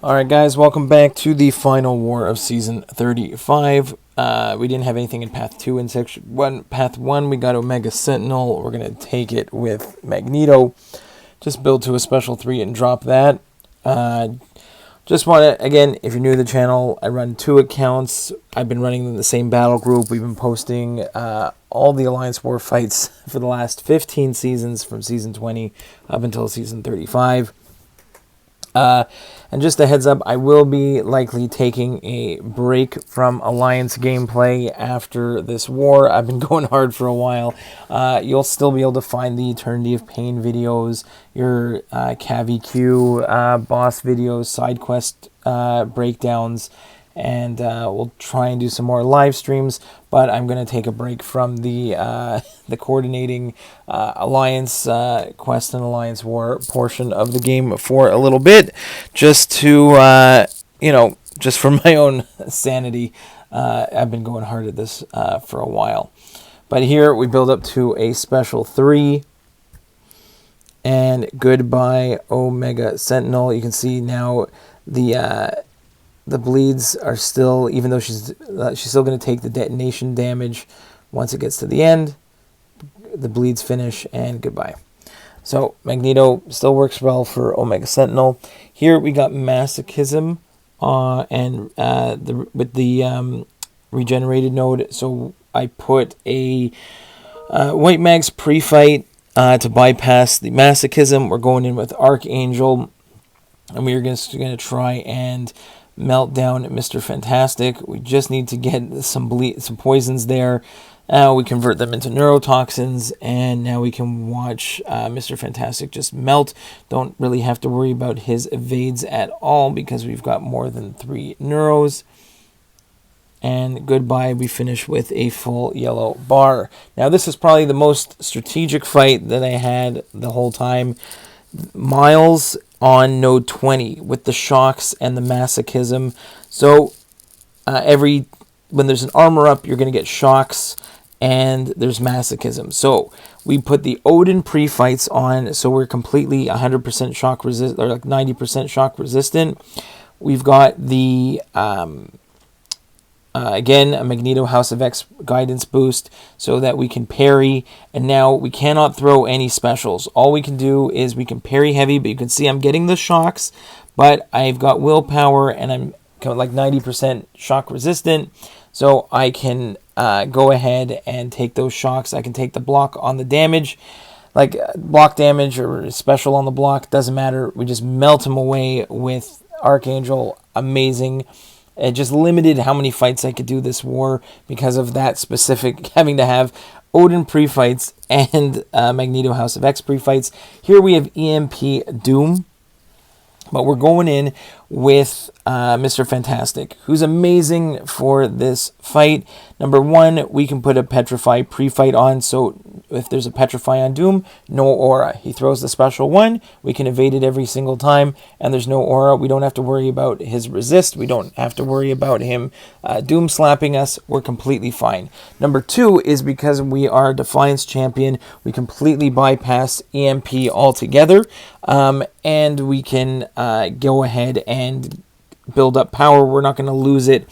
Alright guys, welcome back to the final war of Season 35. We didn't have anything in Path 2 and Section 1. Path 1, we got Omega Sentinel. We're going to take it with Magneto. Just build to a Special 3 and drop that. Just want to, again, if you're new to the channel, I run 2 accounts. I've been running in the same battle group. We've been posting all the Alliance War fights for the last 15 seasons, from Season 20 up until Season 35. And just a heads up, I will be likely taking a break from Alliance gameplay after this war. I've been going hard for a while. You'll still be able to find the Eternity of Pain videos, your CAVQ boss videos, side quest breakdowns, and we'll try and do some more live streams. But I'm going to take a break from the coordinating Alliance quest and Alliance War portion of the game for a little bit, just to just for my own sanity. I've been going hard at this for a while. But here we build up to a Special 3. And goodbye Omega Sentinel. You can see now the bleeds are still, even though she's still going to take the detonation damage once it gets to the end. The bleeds finish, and goodbye. So Magneto still works well for Omega Sentinel. Here we got Masochism with the regenerated node. So I put a White Mag's pre-fight to bypass the Masochism. We're going in with Archangel, and we are going to try and melt down Mr. Fantastic. We just need to get some poisons there. We convert them into neurotoxins, and now we can watch Mr. Fantastic just melt. Don't really have to worry about his evades at all because we've got more than 3 neuros. And goodbye, we finish with a full yellow bar. Now this is probably the most strategic fight that I had the whole time. Miles on node 20 with the shocks and the Masochism. So when there's an armor up, you're going to get shocks, and there's Masochism. So we put the Odin pre-fights on, so we're completely 100% shock resistant, or like 90% shock resistant. We've got the again, a Magneto House of X guidance boost so that we can parry. And now we cannot throw any specials. All we can do is we can parry heavy, but you can see I'm getting the shocks, but I've got willpower and I'm like 90% shock resistant. So I can go ahead and take those shocks. I can take the block on the damage, like block damage or special on the block, doesn't matter. We just melt him away with Archangel. Amazing. It just limited how many fights I could do this war because of that specific, having to have Odin pre-fights and Magneto House of X pre-fights. Here we have EMP Doom, but we're going in with Mr. Fantastic, who's amazing for this fight. Number 1, we can put a Petrify pre-fight on, so if there's a Petrify on Doom, no aura. He throws the special 1, we can evade it every single time, and there's no aura. We don't have to worry about his resist. We don't have to worry about him Doom slapping us. We're completely fine. Number 2 is because we are Defiance champion, we completely bypass EMP altogether, and we can go ahead and build up power. We're not going to lose it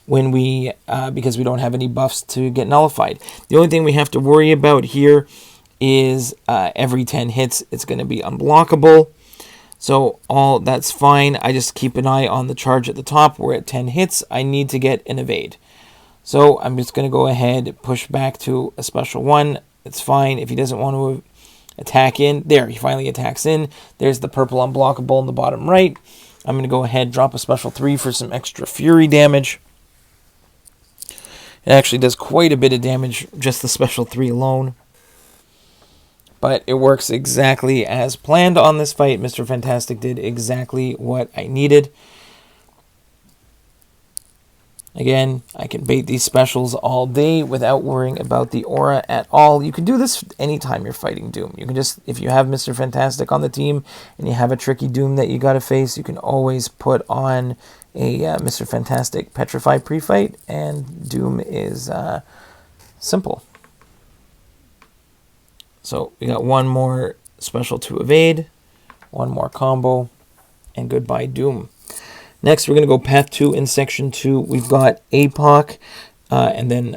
when we because we don't have any buffs to get nullified. The only thing we have to worry about here is every 10 hits it's going to be unblockable. So all that's fine. I just keep an eye on the charge at the top. We're at 10 hits. I need to get an evade. So I'm just going to go ahead, push back to a special 1. It's fine. If he doesn't want to attack in, there, he finally attacks in. There's the purple unblockable in the bottom right. I'm going to go ahead, drop a special 3 for some extra fury damage. It actually does quite a bit of damage, just the special 3 alone. But it works exactly as planned on this fight. Mr. Fantastic did exactly what I needed. Again, I can bait these specials all day without worrying about the aura at all. You can do this anytime you're fighting Doom. You can just, if you have Mr. Fantastic on the team and you have a tricky Doom that you got to face, you can always put on a Mr. Fantastic Petrify pre-fight, and Doom is simple. So we got one more special to evade, one more combo, and goodbye Doom. Next, we're going to go Path 2 in Section 2. We've got Apoc, and then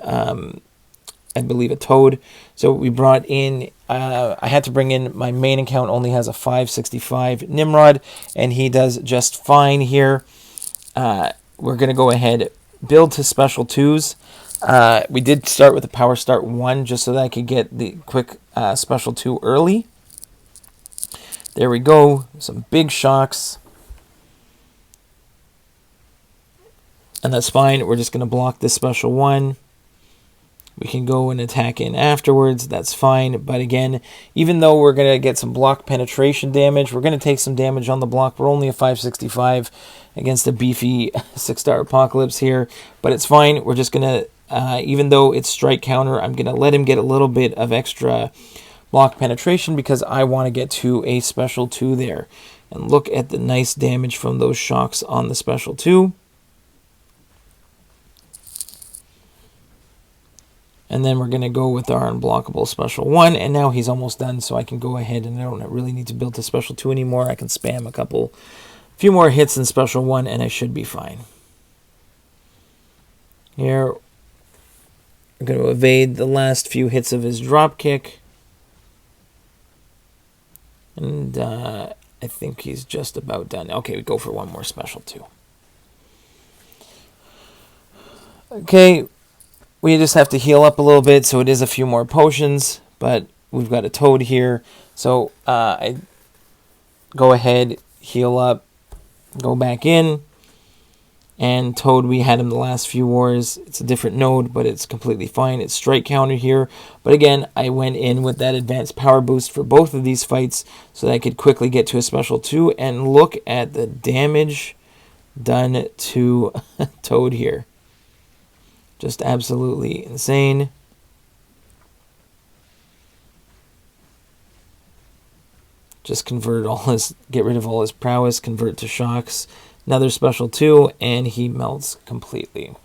I believe a Toad. So we brought in, I had to bring in, my main account only has a 565 Nimrod, and he does just fine here. We're going to go ahead, build to Special 2s. We did start with a Power Start 1 just so that I could get the quick Special 2 early. There we go. Some big shocks. And that's fine. We're just going to block this Special 1. We can go and attack in afterwards. That's fine. But again, even though we're going to get some block penetration damage, we're going to take some damage on the block. We're only a 565 against a beefy 6-star Apocalypse here. But it's fine. We're just going to, even though it's strike counter, I'm going to let him get a little bit of extra block penetration because I want to get to a Special 2 there. And look at the nice damage from those shocks on the Special 2. And then we're going to go with our unblockable Special 1. And now he's almost done, so I can go ahead and I don't really need to build to Special 2 anymore. I can spam a few more hits in Special 1, and I should be fine. Here, we're going to evade the last few hits of his drop kick. And I think he's just about done. Okay, we go for one more Special 2. Okay. We just have to heal up a little bit, so it is a few more potions, but we've got a Toad here. So I go ahead, heal up, go back in, and Toad, we had him the last few wars. It's a different node, but it's completely fine. It's strike counter here. But again, I went in with that advanced power boost for both of these fights so that I could quickly get to a Special 2, and look at the damage done to Toad here. Just absolutely insane. Just get rid of all his prowess, convert to shocks. Another Special 2, and he melts completely.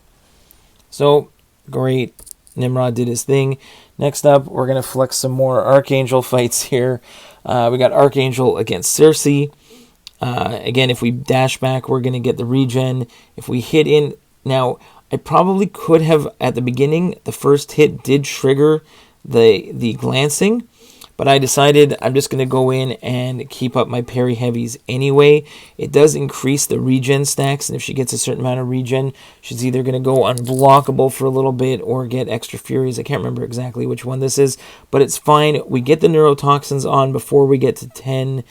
So, great. Nimrod did his thing. Next up, we're going to flex some more Archangel fights here. We got Archangel against Cersei. Again, if we dash back, we're going to get the regen. If we hit in... Now, I probably could have, at the beginning, the first hit did trigger the glancing, but I decided I'm just going to go in and keep up my parry heavies anyway. It does increase the regen stacks, and if she gets a certain amount of regen, she's either going to go unblockable for a little bit or get extra furies. I can't remember exactly which one this is, but it's fine. We get the neurotoxins on before we get to 10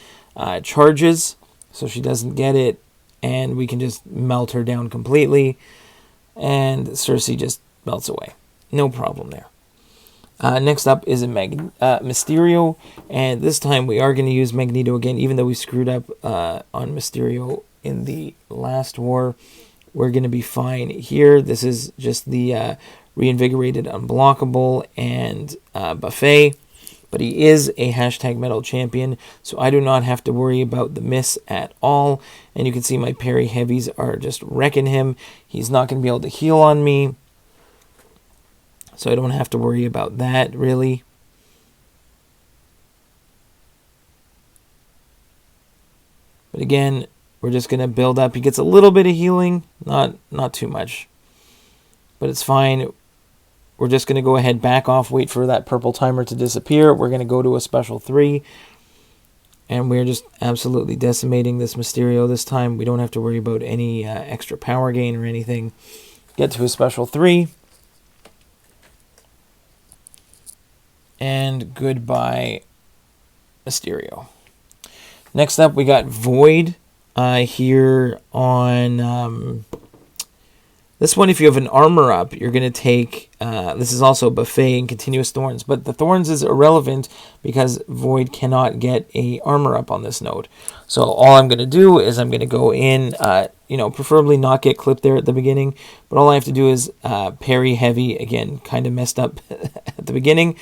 charges, so she doesn't get it, and we can just melt her down completely. And Cersei just melts away. No problem there. Next up is a Mysterio. And this time we are going to use Magneto again. Even though we screwed up on Mysterio in the last war, we're going to be fine here. This is just the reinvigorated unblockable and buffet. But he is a #metal champion, so I do not have to worry about the miss at all. And you can see my parry heavies are just wrecking him. He's not going to be able to heal on me, so I don't have to worry about that, really. But again, we're just going to build up. He gets a little bit of healing, not too much, but it's fine. We're just going to go ahead, back off, wait for that purple timer to disappear. We're going to go to a Special 3. And we're just absolutely decimating this Mysterio this time. We don't have to worry about any extra power gain or anything. Get to a Special 3. And goodbye, Mysterio. Next up, we got Void here on... This one, if you have an armor up, you're going to take, this is also buffet and continuous thorns, but the thorns is irrelevant because Void cannot get a armor up on this node. So all I'm going to do is I'm going to go in, preferably not get clipped there at the beginning, but all I have to do is parry heavy. Again, kind of messed up at the beginning,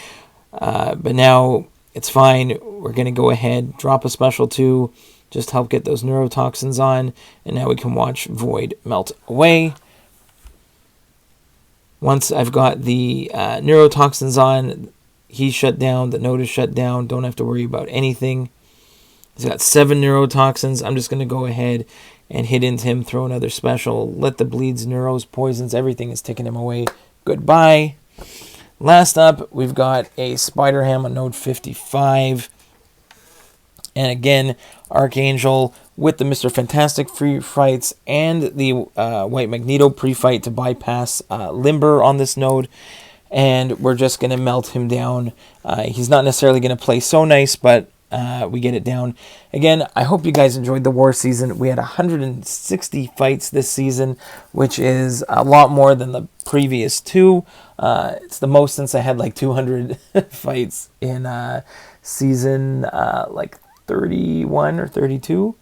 but now it's fine. We're going to go ahead, drop a Special 2, just help get those neurotoxins on, and now we can watch Void melt away. Once I've got the neurotoxins on, he's shut down, the node is shut down, don't have to worry about anything. He's got 7 neurotoxins. I'm just going to go ahead and hit into him, throw another special. Let the bleeds, neuros, poisons, everything is taking him away. Goodbye. Last up, we've got a SpiderHam on node 55. And again, Archangel with the Mr. Fantastic free fights and the White Magneto pre-fight to bypass Limber on this node. And we're just going to melt him down. He's not necessarily going to play so nice, but we get it down. Again, I hope you guys enjoyed the war season. We had 160 fights this season, which is a lot more than the previous 2. It's the most since I had like 200 fights in season like 31 or 32.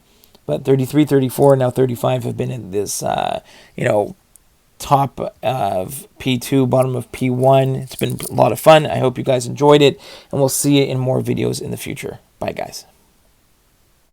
But 33, 34, now 35 have been in this, top of P2, bottom of P1. It's been a lot of fun. I hope you guys enjoyed it, and we'll see you in more videos in the future. Bye, guys.